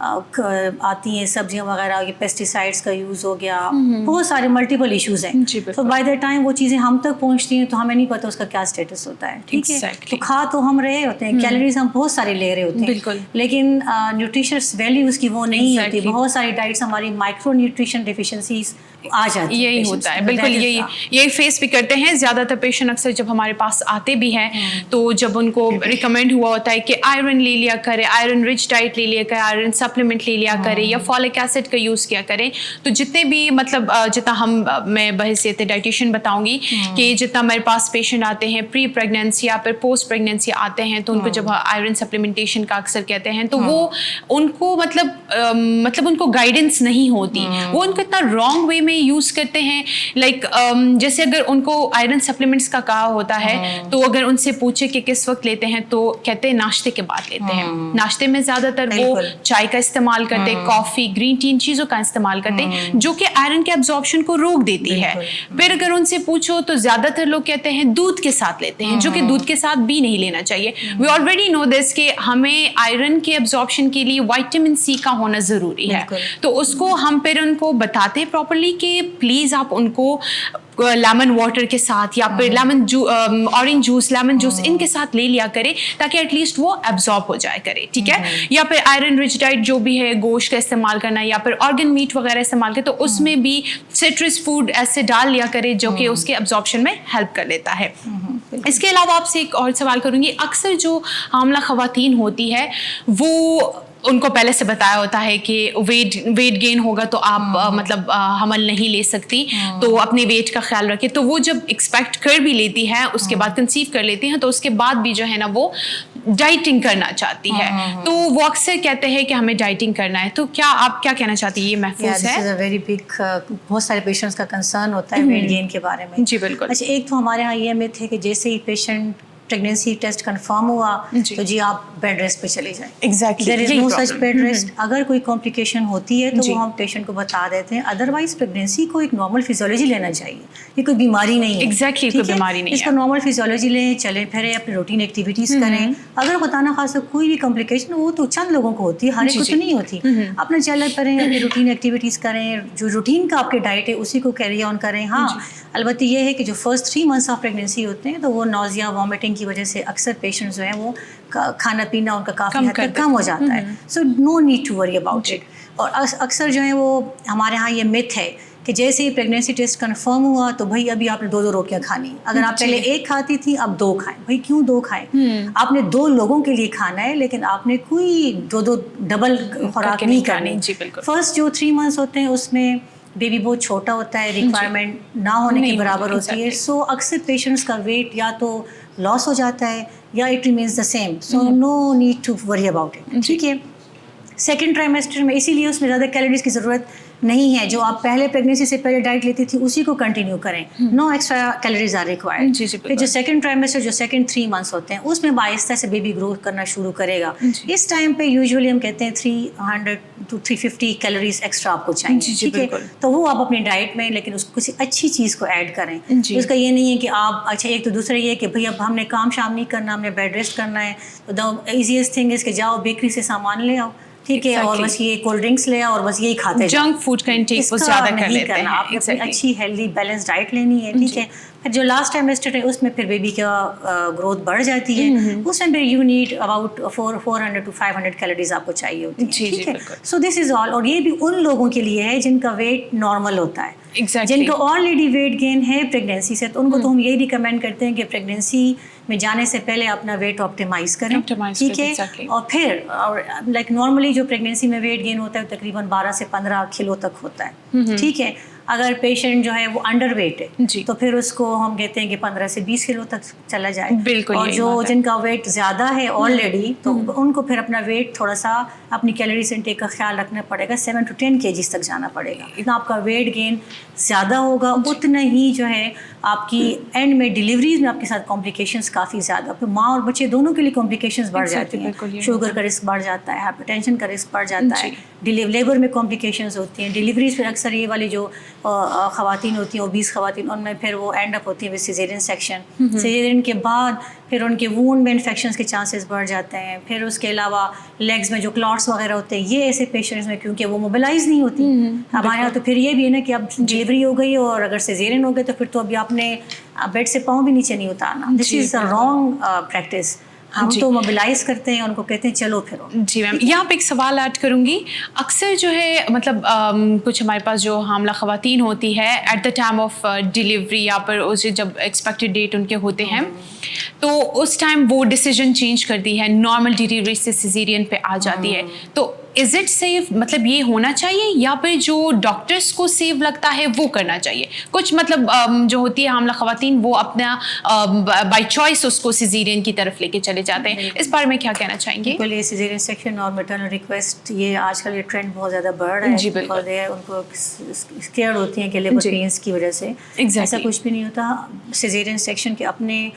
آتی ہیں سبزیاں وغیرہ, یہ پیسٹیسائڈس کا یوز ہو گیا, بہت سارے ملٹیپل ایشوز ہیں. تو بائی دا ٹائم وہ چیزیں ہم تک پہنچتی ہیں تو ہمیں نہیں پتہ اس کا کیا اسٹیٹس ہوتا ہے. ٹھیک ہے, تو کھا تو ہم رہے ہوتے ہیں, کیلوریز ہم بہت سارے لے رہے ہوتے ہیں, لیکن نیوٹریشنس ویلیو اس کی وہ نہیں ہوتی. بہت ساری ڈائٹس ہماری مائکرو نیوٹریشن ڈیفیشنسیز آ جاتی ہیں. یہی ہوتا ہے, بالکل یہی فیس بھی کرتے ہیں زیادہ تر پیشنٹ. اکثر جب ہمارے پاس آتے بھی ہیں تو جب ان کو ریکمینڈ ہوا ہوتا ہے کہ آئرن لے لیا کرے, آئرن رچ ڈائٹ لے لیا کرے, آئرن سپلیمنٹ لے لیا کرے یا فولک ایسڈ کا یوز کیا کریں, تو جتنے بھی مطلب جتنا میں بحیثیت ڈائٹیشین بتاؤں گی کہ جتنا میرے پاس پیشنٹ آتے ہیں پری پریگنینسی یا پھر پوسٹ پریگنینسی آتے ہیں تو ان کو جب آئرن سپلیمنٹیشن کا اکثر کہتے ہیں تو وہ ان کو مطلب ان کو گائیڈنس نہیں ہوتی, وہ ان کو اتنا رانگ وے میں یوز کرتے ہیں. لائک جیسے اگر ان کو آئرن سپلیمنٹس کا کہا ہوتا ہے تو اگر ان سے پوچھے کہ کس وقت لیتے ہیں تو کہتے ہیں ناشتے کے بعد لیتے ہیں. ناشتے میں زیادہ تر وہ چائے کا استعمال کرتے, کافی, گرین ٹی, ان چیزوں کا استعمال کرتے جو کہ آئرن کے ابزارپشن کو روک دیتی ہے. پھر اگر ان سے پوچھو تو زیادہ تر لوگ کہتے ہیں دودھ کے ساتھ لیتے ہیں, جو کہ دودھ کے ساتھ بھی نہیں لینا چاہیے. وی آلریڈی نو دس کہ ہمیں آئرن کے ابزارپشن کے لیے وائٹامن سی کا ہونا ضروری ہے, تو اس کو ہم پھر ان کو بتاتے ہیں پراپرلی کہ پلیز آپ ان کو لیمن واٹر کے ساتھ یا پھر اورنج جوس, لیمن جوس ان کے ساتھ لے لیا کرے تاکہ ایٹ لیسٹ وہ ایبزارب ہو جائے کرے. ٹھیک ہے, یا پھر آئرن رچ ڈائٹ جو بھی ہے گوشت کا استعمال کرنا یا پھر آرگن میٹ وغیرہ استعمال کرے تو اس میں بھی سٹرس فوڈ ایسے ڈال لیا کرے جو کہ اس کے ایبزارپشن میں ہیلپ کر لیتا ہے. اس کے علاوہ آپ سے ایک اور سوال کروں گی, اکثر جو حاملہ خواتین ہوتی ہے وہ ان کو پہلے سے بتایا ہوتا ہے کہ ویٹ گین ہوگا تو آپ مطلب حمل نہیں لے سکتی, تو اپنے ویٹ کا خیال رکھے. تو وہ جب ایکسپیکٹ کر بھی لیتی ہے, اس کے بعد کنسیو کر لیتی ہیں, تو اس کے بعد بھی جو ہے نا وہ ڈائٹنگ کرنا چاہتی ہے, تو وہ اکثر کہتے ہیں کہ ہمیں ڈائٹنگ کرنا ہے. تو کیا آپ کیا کہنا چاہتی ہیں, یہ محفوظ ہے؟ ویری بگ, بہت سارے پیشنٹس کا کنسرن ہوتا ہے ویٹ گین کے بارے میں. جی بالکل. اچھا, ایک تو ہمارے یہاں یہ میتھ ہے کہ جیسے ہی پیشنٹ پریگنینسی ٹیسٹ کنفرم ہوا تو جی آپ بیڈ ریسٹ پہ چلے جائیں. ایگزیکٹلی, دیر از نو سچ بیڈ ریسٹ. اگر کوئی کمپلیکیشن ہوتی ہے تو وہ ہم پیشنٹ کو بتا دیتے ہیں, ادروائز پریگنینسی کو ایک نارمل فیزیولوجی لینا چاہیے. یہ کوئی بیماری نہیں ہے. ایگزیکٹلی, کوئی بیماری نہیں ہے. اس کو نارمل فیزیولوجی لیں, چلیں پھریں, اپنی روٹین ایکٹیویٹیز کریں. اگر خدا نخواستہ کوئی بھی کمپلیکیشن وہ تو چند لوگوں کو ہوتی ہے, ہر ایک کو تو نہیں ہوتی. اپنا چلا کریں, اپنی روٹین ایکٹیویٹیز کریں, جو روٹین کا آپ کے ڈائٹ ہے اسی کو کیری آن کریں. ہاں البتہ یہ ہے کہ جو فرسٹ 3 months آف پریگنینسی ہوتے ہیں تو وہ نوزیا وامٹنگ کی وجہ سے اکثر پیشنٹس جو ہیں وہ کھانا پینا ان کا کافی حد تک کم ہو جاتا ہے. So no need to worry about it. اور اکثر جو ہے وہ ہمارے ہاں یہ متھ ہے کہ جیسے ہی پریگنینسی ٹیسٹ کنفرم ہوا تو بھائی ابھی آپ نے 2 روٹیاں کھانی. اگر آپ پہلے 1 کھاتی تھی اب 2 کھائیں. بھائی کیوں 2 کھائیں؟ آپ نے 2 لوگوں کے لیے کھانا ہے, لیکن آپ نے کوئی 2 ڈبل خوراک نہیں کرنی. فرسٹ جو 3 months ہوتے ہیں اس میں بیبی بہت چھوٹا ہوتا ہے, ریکوائرمنٹ نہ ہونے کے برابر ہوتی ہے. سو اکثر پیشنٹس کا ویٹ یا تو لاس ہو جاتا ہے یا it remains the same. So no need to worry about it. ٹھیک ہے. سیکنڈ ٹرائمیسٹر میں اسی لیے اس میں زیادہ کیلوریز کی ضرورت نہیں ہے. جو آپ پہلے پریگنینسی سے پہلے ڈائٹ لیتی تھی اسی کو کنٹینیو کریں. نو ایکسٹرا کیلوریز آر ریکوائرڈ. پھر جو سیکنڈ ٹرائمیسٹر, جو سیکنڈ 3 months ہوتے ہیں اس میں آہستہ سے بیبی گرو کرنا شروع کرے گا. اس ٹائم پہ یوزولی ہم کہتے ہیں 300 to 350 کیلوریز ایکسٹرا آپ کو چاہیے. ٹھیک ہے, تو وہ آپ اپنی ڈائٹ میں, لیکن اس کو کسی اچھی چیز کو ایڈ کریں. اس کا یہ نہیں ہے کہ آپ اچھا, ایک تو دوسرا یہ ہے کہ بھائی اب ہم نے کام شام نہیں کرنا, ہم نے بیڈ ریسٹ کرنا ہے, تو دا ایزیسٹ تھنگ از کہ جاؤ بیکری سے سامان لے آؤ. ٹھیک ہے, اور بس یہ کولڈ ڈرنکس لے اور بس یہی کھاتے جاؤ. جنک فوڈ کا انٹیک بہت زیادہ کر لیتے ہیں. آپ نے اچھی ہیلدی بیلنس ڈائٹ لینی ہے. ٹھیک ہے. پھر جو لاسٹ ٹرائمیسٹر ہے اس میں پھر بیبی کا گروتھ بڑھ جاتی ہے. اس میں پھر you need about 400 to 500 calories آپ کو چاہیے ہوتی ہے. ٹھیک ہے. سو دس از آل. اور یہ بھی ان لوگوں کے لیے ہے جن کا ویٹ نارمل ہوتا ہے, جن کا آلریڈی ویٹ گین ہے پریگنینسی سے, تو ان کو تو ہم یہی ریکمینڈ کرتے ہیں کہ پریگنینسی میں جانے سے پہلے اپنا ویٹ آپٹیمائز کریں. ٹھیک ہے. اور پھر لائک نارملی جو پریگنینسی میں ویٹ گین ہوتا ہے تقریباً 12 سے 15 کلو تک ہوتا ہے. ٹھیک ہے. اگر پیشنٹ جو ہے وہ انڈر ویٹ ہے تو پھر اس کو ہم کہتے ہیں کہ 15 سے 20 کلو تک چلا جائے. بالکل. اور جو جن کا ویٹ زیادہ ہے آلریڈی, تو ان کو پھر اپنا ویٹ تھوڑا سا اپنی کیلوریز انٹیک کا خیال رکھنا پڑے گا. 7 to 10 kgs تک جانا پڑے گا. اتنا آپ کا ویٹ گین زیادہ ہوگا اتنا ہی جو ہے آپ کی اینڈ میں ڈیلیوریز میں آپ کے ساتھ کمپلیکیشنس کافی زیادہ، پھر ماں اور بچے دونوں کے لیے کمپلیکیشنس بڑھ جاتی ہیں، شوگر کا رسک بڑھ جاتا ہے، ہائپر ٹینشن کا رسک بڑھ جاتا ہے، لیبر میں کمپلیکیشنز ہوتی ہیں، ڈیلیوریز پھر اکثر یہ والی جو خواتین ہوتی ہیں اوبیس خواتین، ان میں پھر وہ اینڈ اپ ہوتی ہیں ود سیزیرین سیکشن، سیزیرین کے بعد پھر ان کے وونڈ میں انفیکشنز کے چانسز بڑھ جاتے ہیں، پھر اس کے علاوہ لیگز میں جو کلاٹس وغیرہ ہوتے ہیں، یہ ایسے پیشنٹس میں کیونکہ وہ موبلائز نہیں ہوتی ہمارے یہاں، تو پھر یہ بھی ہے نا کہ اب ڈیلیوری ہو گئی اور اگر سیزیرین ہو گئے تو پھر تو ابھی آپ نے بیڈ سے پاؤں بھی نیچے نہیں اتارنا. دس از اے رانگ پریکٹس. ہم تو موبلائز کرتے ہیں، ان کو کہتے ہیں چلو پھرو. جی میم، یہاں پہ ایک سوال ایڈ کروں گی. اکثر جو ہے مطلب کچھ ہمارے پاس جو حاملہ خواتین ہوتی ہے at the time of delivery یا پر اسے جب ایکسپیکٹڈ ڈیٹ ان کے ہوتے ہیں تو اس ٹائم وہ ڈیسیجن چینج کرتی ہے، نارمل ڈیلیوری سے سیزیرین پہ آ جاتی ہے. تو از اٹ سیف؟ مطلب یہ ہونا چاہیے یا پھر جو ڈاکٹرس کو سیف لگتا ہے وہ کرنا چاہیے؟ کچھ مطلب جو ہوتی ہے حاملہ خواتین وہ اپنا بائی چوائس اس کو سیزیرین کی طرف لے کے چلے جاتے ہیں. اس بارے میں کیا کہنا چاہیں گے؟ بالکل، یہ سیزیرین سیکشن اور میٹرنل ریکویسٹ یہ آج کل یہ ٹرینڈ بہت زیادہ بڑھ رہا ہے. جی بالکل. ان کو اسکیئرڈ ہوتی ہیں کہ لیبر پینس کی وجہ سے. ایسا کچھ بھی نہیں ہوتا. سیزیرین سیکشن کے اپنے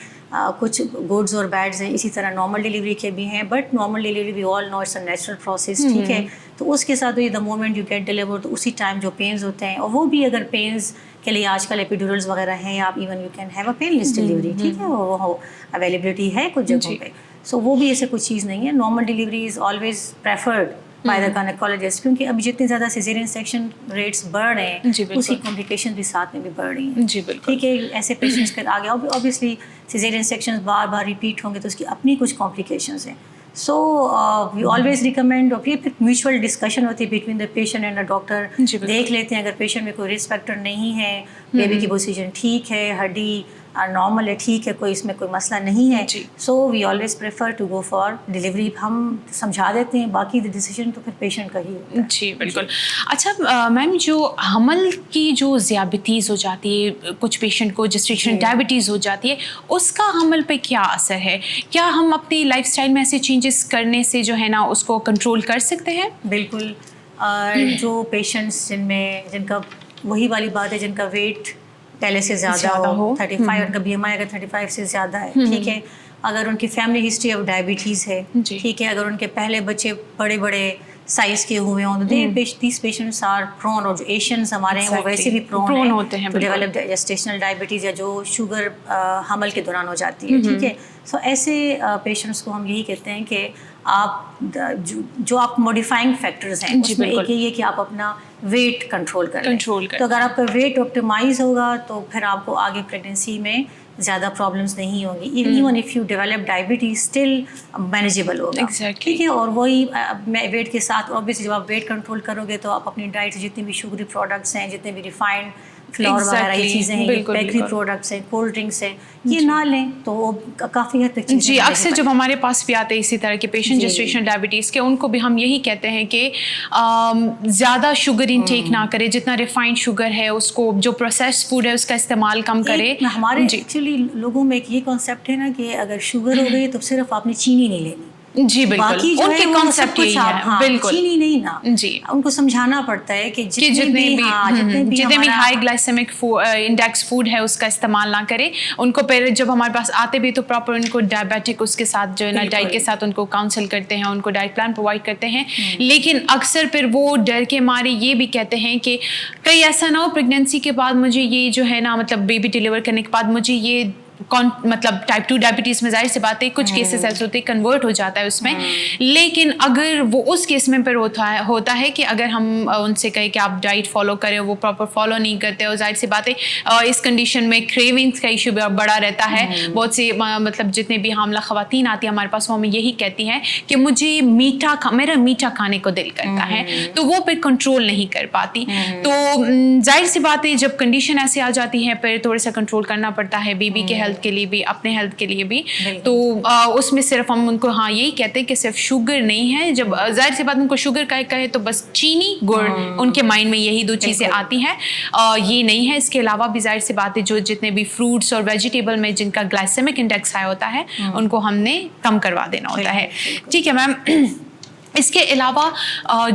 کچھ گڈز اور بیڈز ہیں، اسی طرح نارمل ڈیلیوری کے بھی ہیں، but normal delivery we all know it's a natural process. ٹھیک ہے، تو اس کے ساتھ the moment you get deliver تو اسی ٹائم جو پینز ہوتے ہیں، اور وہ بھی اگر پینز کے لیے آج کل ایپیڈورلز وغیرہ ہیں، آپ even you can have a painless delivery. ٹھیک ہے، وہ اویلیبلٹی ہے کچھ جگہوں پہ. سو وہ بھی ایسے کوئی چیز نہیں ہے. Normal delivery is always preferred by the gynaecologist, کیونکہ اب جتنے زیادہ سیزیرین سیکشن ریٹس بڑھ رہے ہیں اسی کمپلیکیشن بھی ساتھ میں بھی بڑھ رہی ہیں. جی بالکل. ٹھیک ہے، ایسے پیشنٹس کے آگے اوبیسلی سیزیرین سیکشن بار بار ریپیٹ ہوں گے تو اس کی اپنی کچھ کمپلیکیشنز ہیں. سو وی آلویز ریکمینڈ، اور پھر میوچل ڈسکشن ہوتی ہے between the patient and the doctor. دیکھ لیتے ہیں اگر پیشنٹ میں کوئی رسک فیکٹر نہیں ہے، بیبی کی پوزیشن ٹھیک ہے، ہڈی نارمل ہے، ٹھیک ہے، کوئی اس میں کوئی مسئلہ نہیں ہے، so we always prefer to go for delivery. ہم سمجھا دیتے ہیں، باقی ڈیسیجن تو پھر پیشنٹ کا ہی ہوتا ہے. جی بالکل. اچھا میم، جو حمل کی جو ذیابیطیز ہو جاتی ہے، کچھ پیشنٹ کو جسٹیشنل ڈائبٹیز ہو جاتی ہے، اس کا حمل پہ کیا اثر ہے؟ کیا ہم اپنی لائف اسٹائل میں ایسے چینجز کرنے سے جو ہے نا اس کو کنٹرول کر سکتے ہیں؟ بالکل. جو پیشنٹس جن کا وہی والی بات ہے، جن کا ویٹ پہلے سے زیادہ ہو، 35، ان کا بی ایم آئی اگر 35 سے زیادہ ہے، ٹھیک ہے، اگر ان کی فیملی ہسٹری آف ڈائبٹیز ہے، ٹھیک ہے، اگر ان کے پہلے بچے بڑے بڑے سائز کے ہوئے ہوں، دیز پیشنٹس آر پرون. اور جو ایشینس ہمارے ہیں وہ ویسے بھی پرون ہوتے ہیں ٹو ڈیولپ جسٹیشنل ڈائبٹیز یا جو شوگر حمل کے دوران ہو جاتی ہے. ٹھیک ہے، سو ایسے پیشنٹس کو ہم یہی کہتے ہیں کہ آپ جو آپ موڈیفائنگ فیکٹرز ہیں اس میں ایک یہ کہ آپ اپنا ویٹ کنٹرول کریں. تو اگر آپ کا ویٹ آپٹیمائز ہوگا تو پھر آپ کو آگے پریگنینسی میں زیادہ پرابلمس نہیں ہوں گی. Even if you develop diabetes still manageable ہوگا. ٹھیک ہے، اور وہی ویٹ کے ساتھ اوبیسلی جب آپ ویٹ کنٹرول کرو گے تو آپ اپنی ڈائٹ جتنے بھی شوگری پروڈکٹس ہیں، جتنے بھی ریفائنڈ فلور وغیرہ یہ چیزیں ہیں، بیکری پروڈکٹس ہیں، کولڈ ڈرنکس ہیں، یہ نہ لیں تو وہ کافی حد تک. جی، اکثر جب ہمارے پاس بھی آتے ہیں اسی طرح کے پیشنٹ جسٹیشنل ڈائبٹیز کے، ان کو بھی ہم یہی کہتے ہیں کہ زیادہ شوگر انٹیک نہ کرے، جتنا ریفائنڈ شوگر ہے اس کو، جو پروسیس فوڈ ہے اس کا استعمال کم کرے. ہمارے ایکچولی لوگوں میں ایک یہ کانسیپٹ ہے نا کہ اگر شوگر ہو گئی تو صرف آپ نے چینی نہیں لینی. جی بالکل، ان کے کانسیپٹ یہی ہے. بالکل، چینی نہیں نا. جی، ان کو سمجھانا پڑتا ہے کہ جتنے بھی ہائی گلائسیمک انڈیکس فوڈ ہے اس کا استعمال نہ کرے. ان کو پہلے جب ہمارے پاس آتے بھی تو پراپر ان کو ڈائبیٹک اس کے ساتھ جو ہے نا ڈائٹ کے ساتھ ان کو کاؤنسل کرتے ہیں، ان کو ڈائٹ پلان پرووائڈ کرتے ہیں. لیکن اکثر پھر وہ ڈر کے مارے یہ بھی کہتے ہیں کہ کہیں ایسا نہ ہو پریگنینسی کے بعد مجھے یہ جو ہے نا مطلب بیبی ڈیلیور کرنے کے بعد مجھے یہ مطلب ٹائپ 2 ڈائبٹیز میں ظاہر سی بات ہے کچھ کیسز ایسے ہوتے ہیں کنورٹ ہو جاتا ہے اس میں. لیکن اگر وہ اس کیس میں پھر ہوتا ہے کہ اگر ہم ان سے کہیں کہ آپ ڈائٹ فالو کریں، وہ پراپر فالو نہیں کرتے، اور ظاہر سی بات ہے اس کنڈیشن میں کریونگس کا ایشو بڑا رہتا ہے. بہت سی مطلب جتنے بھی حاملہ خواتین آتی ہیں ہمارے پاس وہ ہمیں یہی کہتی ہیں کہ مجھے میرا میٹھا کھانے کو دل کرتا ہے، تو وہ پھر کنٹرول نہیں کر پاتی. تو ظاہر سی بات ہے جب کنڈیشن ایسے آ جاتی ہے پھر تھوڑا سا کنٹرول کرنا پڑتا ہے بیبی کے ہیلتھ کے لیے بھی، اپنے ہیلتھ کے لیے بھی. تو اس میں صرف ہم ان کو یہی کہتے ہیں کہ صرف شوگر نہیں ہے. جب ظاہر سی بات ان کو شوگر کا کہے تو بس چینی گڑ ان کے مائنڈ میں یہی دو چیزیں آتی ہیں، یہ نہیں ہے. اس کے علاوہ بھی ظاہر سی بات ہے جو جتنے بھی فروٹس اور ویجیٹیبل میں جن کا گلائسیمک انڈیکس ہائی ہوتا ہے ان کو ہم نے کم کروا دینا ہوتا ہے. ٹھیک ہے میم. اس کے علاوہ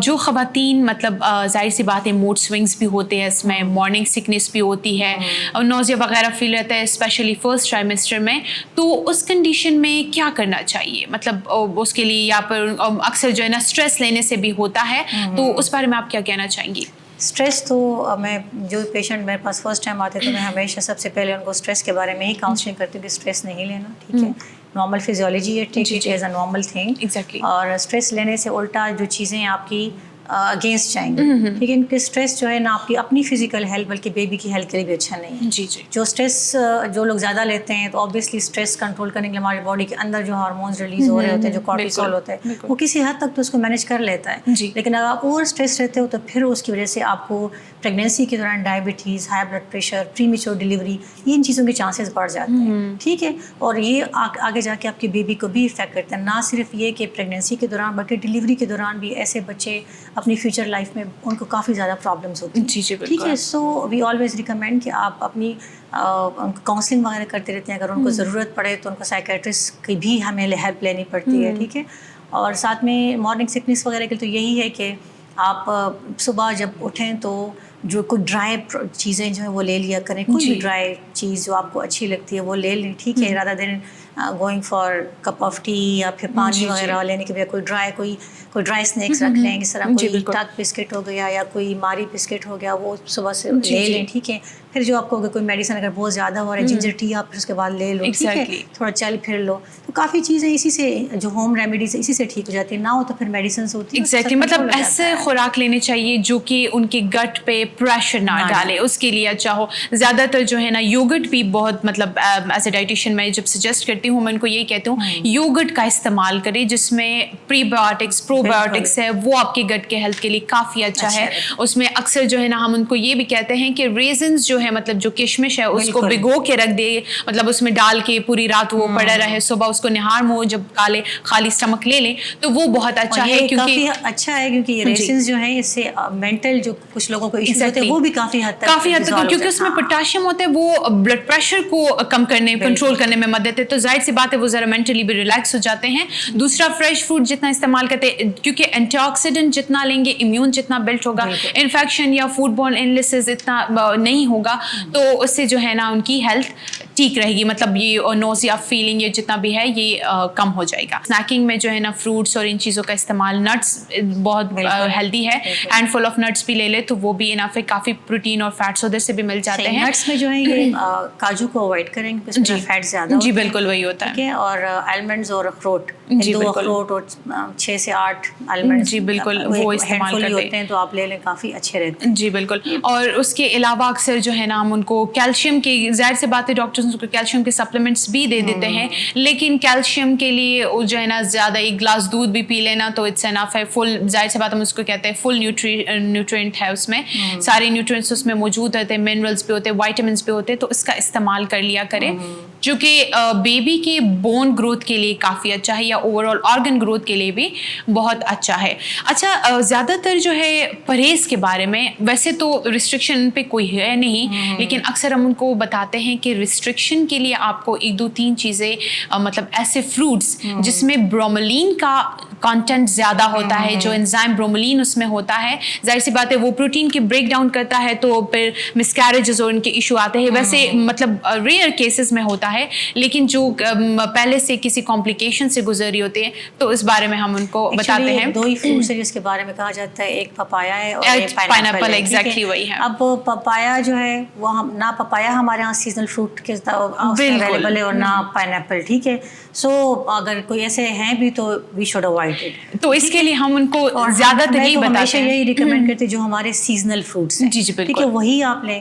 جو خواتین مطلب ظاہر سی بات ہے موڈ سوئنگس بھی ہوتے ہیں اس میں، مارننگ سکنس بھی ہوتی ہے اور نوزیا وغیرہ فیل رہتا ہے اسپیشلی فرسٹ ٹرائمیسٹر میں، تو اس کنڈیشن میں کیا کرنا چاہیے؟ مطلب اس کے لیے یا پر اکثر جو ہے نا اسٹریس لینے سے بھی ہوتا ہے، تو اس بارے میں آپ کیا کہنا چاہیں گی؟ اسٹریس تو میں جو پیشنٹ میرے پاس فرسٹ ٹائم آتے تو میں ہمیشہ سب سے پہلے ان کو اسٹریس کے بارے میں ہی کاؤنسلنگ کرتی ہوں کہ اسٹریس نہیں لینا، ٹھیک ہے، نارمل فزیولوجی ہے، take it as a normal thing, اور اسٹریس لینے سے الٹا جو چیزیں آپ کی اگینسٹ جائیں گے، ٹھیک ہے، کیونکہ اسٹریس جو ہے نا آپ کی اپنی فزیکل ہیلتھ بلکہ بیبی کی ہیلتھ کے لیے بھی اچھا نہیں ہے. جو اسٹریس جو لوگ زیادہ لیتے ہیں تو آبویسلی اسٹریس کنٹرول کرنے کے لیے ہماری باڈی کے اندر جو ہارمونز ریلیز ہو رہے ہوتے ہیں، جو کارٹیسول ہوتا ہے، وہ کسی حد تک تو اس کو مینیج کر لیتا ہے، لیکن اگر آپ اوور اسٹریس رہتے ہو تو پھر اس کی وجہ سے آپ کو پریگنینسی کے دوران ڈائبٹیز، ہائی بلڈ پریشر، پری میچور ڈیلیوری، یہ ان چیزوں کے چانسز بڑھ جاتے ہیں، ٹھیک ہے، اور یہ آگے جا کے آپ کی بیبی کو بھی افیکٹ کرتا ہے، نہ صرف یہ کہ پریگنینسی کے دوران بلکہ ڈیلیوری کے دوران بھی ایسے بچے اپنی فیوچر لائف میں ان کو کافی زیادہ پرابلمس ہوتی ہیں، ٹھیک ہے. سو وی آلویز ریکمینڈ کہ آپ اپنی کاؤنسلنگ وغیرہ کرتے رہتے ہیں، اگر ان کو ضرورت پڑے تو ان کو سائیکیٹرسٹ کی بھی ہمیں ہیلپ لینی پڑتی ہے، ٹھیک ہے. اور ساتھ میں مارننگ سکنس وغیرہ کے تو یہی ہے کہ آپ صبح جب اٹھیں تو جو کوئی ڈرائی چیزیں جو ہیں وہ لے لیا کریں، کوئی بھی ڈرائی چیز جو آپ کو اچھی لگتی ہے وہ لے لیں، ٹھیک ہے، rather than going for cup of T یا پھر پانی وغیرہ لینے کے بجائے کوئی ڈرائی اسنیکس رکھ لیں، اس طرح کوئی ٹک بسکٹ ہو گیا یا کوئی ماری بسکٹ ہو گیا، وہ صبح سے لے لیں، ٹھیک ہے. پھر جو آپ کو کوئی میڈیسن اگر بہت زیادہ ہو رہا ہے، جنجر ٹی آپ پھر اس کے بعد لے لو، ٹھیک ہے، تھوڑا چل پھر لو، تو کافی چیزیں اسی سے جو ہوم ریمیڈیز اسی سے ٹھیک ہو جاتی ہیں، نہ ہو تو پھر میڈیسنس ہوتی ہیں. ایگزیکٹلی، مطلب ایسے خوراک لینے چاہیے جو کہ ان کے گٹ پہ پریشر نہ ڈالے، اس کے لیے اچھا ہو. زیادہ تر جو ہے نا یوگرٹ بھی بہت مطلب ایز اے ڈائٹیشین میں جب سجیسٹ کرتی ہوں میں ان کو یہی کہتی ہوں یوگرٹ کا استعمال کرے جس میں پری بایوٹکس پرو بایوٹکس ہے، وہ آپ کے گٹ کے ہیلتھ کے لیے کافی اچھا ہے. اس میں اکثر جو ہے نا ہم ان کو یہ بھی کہتے ہیں کہ ریزنز جو ہے مطلب جو کشمش ہے اس کو بھگو کے رکھ دے، مطلب اس میں ڈال کے پوری رات وہ پڑا رہے، صبح اس کو نہار منہ جب خالی اسٹمک لے لیں تو وہ بہت اچھا ہے، کافی اچھا ہے کیونکہ یہ ریزنز جو ہیں اس سے مینٹل جو کچھ لوگوں کو ایشوز ہوتے ہیں وہ بھی کافی حد تک کیونکہ اس میں پوٹاشیم ہوتا ہے، وہ بلڈ پریشر کو کم کرنے کنٹرول کرنے میں مدد ہے، تو ظاہر سی بات ہے وہ ذرا مینٹلی بھی ریلیکس ہو جاتے ہیں. دوسرا فریش فوڈ جتنا استعمال کرتے ہیں کیونکہ اینٹی آکسیڈنٹ جتنا لیں گے امیون جتنا بلڈ ہوگا، انفیکشن یا فوڈ بورن النیسز اتنا نہیں ہوگا، تو اس سے جو ہے نا ان کی ہیلتھ ٹھیک رہے گی، مطلب یہ نوزیا فیلنگ یہ جتنا بھی ہے یہ کم ہو جائے گا. اسنیکنگ میں جو ہے نا فروٹس اور ان چیزوں کا استعمال، نٹس بہت ہیلدی ہے، ہینڈ فل آف نٹس بھی لے لے تو وہ بھی انف ہے، کافی پروٹین اور فیٹس ادھر سے بھی مل جاتے ہیں. نٹس میں جو ہے یہ کاجو کو اوائڈ کریں گے، اس میں فیٹ زیادہ ہوتا ہے، جی بالکل وہی ہوتا ہے، اور المنڈز اور اخروٹ، 2 اخروٹ اور 6 سے 8 المنڈز، جی بالکل وہ استعمال کرتے ہیں تو آپ لے لیں، کافی اچھے رہتے ہیں. جی بالکل. اور اس کے علاوہ اکثر جو ہے نا ہم ان کو کیلشیم کی، ظاہر سی بات ہے ڈاکٹرز کو کیلشیم کے سپلیمنٹس بھی دے دیتے ہیں، لیکن کیلشیم کے لیے جو ہے نا زیادہ ایک گلاس دودھ بھی پی لینا تو اٹس انف ہے. فل ظاہر سی بات ہم اس کو کہتے ہیں فل نیوٹرینٹ ہے، اس میں سارے نیوٹرینٹس اس میں موجود ہوتے ہیں، منرلس بھی ہوتے ہیں، وائٹامنس بھی ہوتے ہیں، تو اس کا استعمال کر لیا کریں جو کہ بیبی کے بون گروتھ کے لیے کافی اچھا ہے یا اوور آل آرگن گروتھ کے لیے بھی بہت اچھا ہے. اچھا، زیادہ تر جو ہے پرہیز کے بارے میں ویسے تو ریسٹرکشن پہ کوئی ہے نہیں، لیکن اکثر ہم ان کو بتاتے ہیں کہ ریسٹرکشن کے لیے آپ کو 1-2-3 چیزیں مطلب ایسے فروٹس جس میں برومولین کا کانٹینٹ زیادہ ہوتا ہے، جو انزائم برومولین اس میں ہوتا ہے، ظاہر سی بات ہے وہ پروٹین کی بریک ڈاؤن کرتا ہے تو پھر مسکیریجز اور ان کے ایشو آتے ہیں. ویسے مطلب ریئر کیسز میں ہوتا ہے، لیکن جو پہلے سے کسی کمپلیکیشن سے گزری ہوتے ہیں تو اس بارے میں ہم ان کو بتاتے ہیں. 2 ہی فروٹس ہیں جس کے بارے میں کہا جاتا ہے، ایک پپایا ہے اور ایک پائنیپل. ایگزیکٹلی وہی ہے. اب پپایا جو ہے وہ نہ پپایا ہمارے یہاں سیزنل فروٹ کے اویلیبل ہے اور نہ پائنیپل، ٹھیک ہے. سو اگر کوئی ایسے ہیں بھی تو وی شوڈ اوائڈ اٹ. تو اس کے لیے ہم ان کو زیادہ تر یہی بتاتے ہیں، یہی ریکمینڈ کرتے جو ہمارے سیزنل فروٹس ہیں، جی جی ٹھیک ہے، وہی آپ لیں.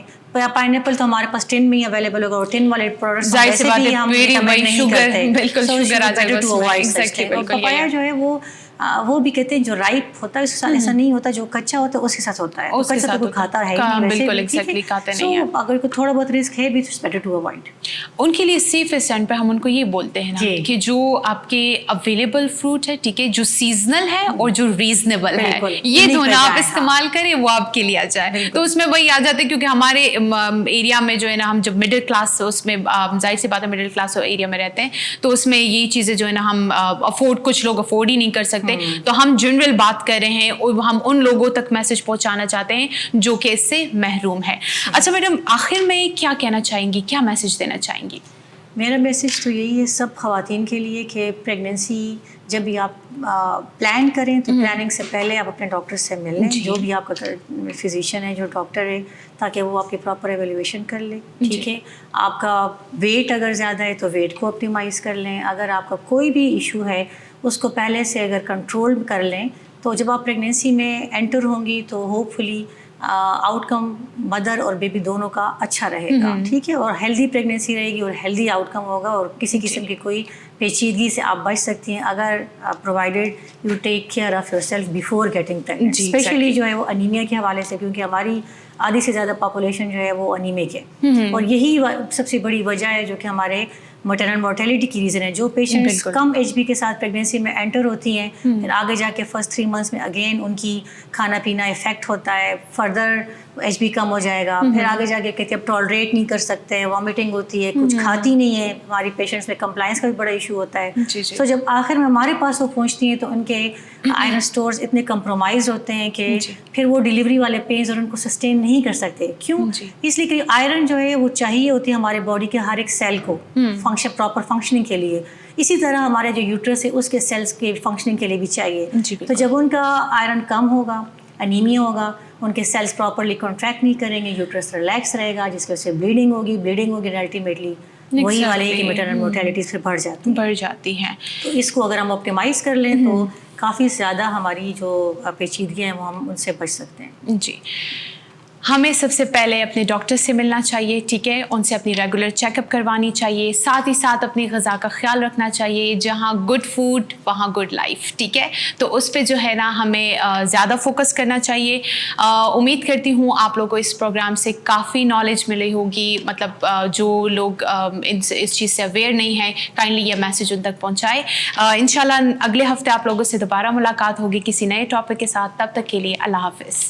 پائنیپل تو ہمارے پاس ٹن میں ہی اویلیبل ہوگا اور ٹن والے پروڈکٹس ویسے بھی ہم ریکمینڈ نہیں کرتے، بالکل شوگر آ جائے گا. پپایا جو ہے وہ بھی کہتے ہیں جو رائپ ہوتا ہے اس کے ساتھ ایسا نہیں ہوتا، جو کچا ہوتا ہے اس کے ساتھ ہوتا ہے، اس کے ساتھ کوئی کھاتا ہے نہیں، بالکل ایگزیکٹلی کھاتے نہیں ہیں. اگر کوئی تھوڑا بہت رسک ہے بھی تو بیٹر ٹو اوائڈ. ان کے لیے سیفسٹ اینڈ پہ ہم ان کو یہ بولتے ہیں نا کہ جو آپ کے اویلیبل فروٹ ہے، ٹھیک ہے، جو سیزنل ہے اور جو ریزنیبل ہے، یہ دونوں آپ استعمال کریں، وہ آپ کے لیے آ جائے. تو اس میں وہی آ جاتے ہیں کیونکہ ہمارے ایریا میں جو ہے نا ہم جب مڈل کلاس، اس میں ظاہر سی بات ہے مڈل کلاس ایریا میں رہتے ہیں تو اس میں یہ چیزیں جو ہے نا ہم کچھ لوگ افورڈ ہی نہیں کر سکتے، سکتے. تو ہم جنرل بات کر رہے ہیں اور ہم ان لوگوں تک میسج پہنچانا چاہتے ہیں جو کہ اس سے محروم ہے. اچھا میڈم, آخر میں کیا کہنا چاہیں گی, کیا میسج دینا چاہیں گی؟ میرا میسج تو یہی ہے سب خواتین کے لیے کہ پریگننسی جب بھی آپ پلان کریں تو پلاننگ سے پہلے آپ اپنے ڈاکٹر سے مل لیں, جو بھی آپ کا فزیشین ہے, جو ڈاکٹر ہے, تاکہ وہ آپ کی پراپر ایویلیویشن کر لے. ٹھیک ہے, آپ کا ویٹ اگر زیادہ ہے تو ویٹ کو آپٹیمائز کر لیں. اگر آپ کا کوئی بھی ایشو ہے اس کو پہلے سے اگر کنٹرول کر لیں تو جب آپ پریگننسی میں انٹر ہوں گی تو ہوپ فلی آؤٹ کم مدر اور بیبی دونوں کا اچھا رہے گا. ٹھیک ہے, اور ہیلدی پریگننسی رہے گی اور ہیلدی آؤٹ کم ہوگا, اور کسی قسم کی کوئی پیچیدگی سے آپ بچ سکتی ہیں اگر provided you take care of yourself before getting pregnant. Especially جو ہے وہ انیمیا کے حوالے سے, کیونکہ ہماری آدھی سے زیادہ پاپولیشن جو ہے وہ انیمک ہے, اور یہی سب سے بڑی وجہ ہے جو کہ ہمارے مٹرنل مورٹیلٹی کی ریزن ہے. جو پیشنٹس کم ایچ بی کے ساتھ پریگننسی میں انٹر ہوتی ہیں, پھر آگے جا کے فرسٹ 3 months میں اگین ان کی کھانا پینا افیکٹ ہوتا ہے, فردر ایچ بی کم ہو جائے گا, پھر آگے جا کے کہتے ہیں اب ٹالریٹ نہیں کر سکتے ہیں, وامٹنگ ہوتی ہے, کچھ کھاتی نہیں ہے. ہماری پیشنٹس میں کمپلائنس کا بھی بڑا ایشو ہوتا ہے. تو جب آخر میں ہمارے پاس وہ پہنچتی ہیں تو ان کے آئرن اسٹورز اتنے کمپرومائز ہوتے ہیں کہ پھر وہ ڈیلیوری والے پینز اور ان کو سسٹین نہیں کر سکتے. کیوں؟ اس لیے کہ آئرن جو ہے وہ چاہیے ہوتی ہے ہمارے باڈی کے ہر ایک سیل کو فنکشن پراپر فنکشننگ کے لیے. اسی طرح ہمارے جو یوٹرس ہے اس کے سیلس کے فنکشننگ کے لیے بھی چاہیے. تو جب ان کا آئرن کم ہوگا, انیمیا ہوگا, ان کے سیلس پراپرلی کنٹریکٹ نہیں کریں گے, یوٹرس ریلیکس رہے گا, جس کی وجہ سے بلیڈنگ ہوگی, الٹیمیٹلی وہی والے کہ میٹرنل مورٹیلٹیز پھر بڑھ جاتی ہیں. تو اس کو اگر ہم آپٹیمائز کر لیں تو کافی زیادہ ہماری جو پیچیدگیاں ہیں وہ ہم ان سے بچ سکتے ہیں. جی, ہمیں سب سے پہلے اپنے ڈاکٹر سے ملنا چاہیے. ٹھیک ہے, ان سے اپنی ریگولر چیک اپ کروانی چاہیے, ساتھ ہی ساتھ اپنی غذا کا خیال رکھنا چاہیے. جہاں گڈ فوڈ وہاں گڈ لائف. ٹھیک ہے, تو اس پہ جو ہے نا ہمیں زیادہ فوکس کرنا چاہیے. امید کرتی ہوں آپ لوگوں کو اس پروگرام سے کافی نالج ملی ہوگی. مطلب جو لوگ اس چیز سے اویئر نہیں ہیں, کائنڈلی یہ میسج ان تک پہنچائے. انشاءاللہ اگلے ہفتے آپ لوگوں سے دوبارہ ملاقات ہوگی کسی نئے ٹاپک کے ساتھ. تب تک کے لیے اللہ حافظ.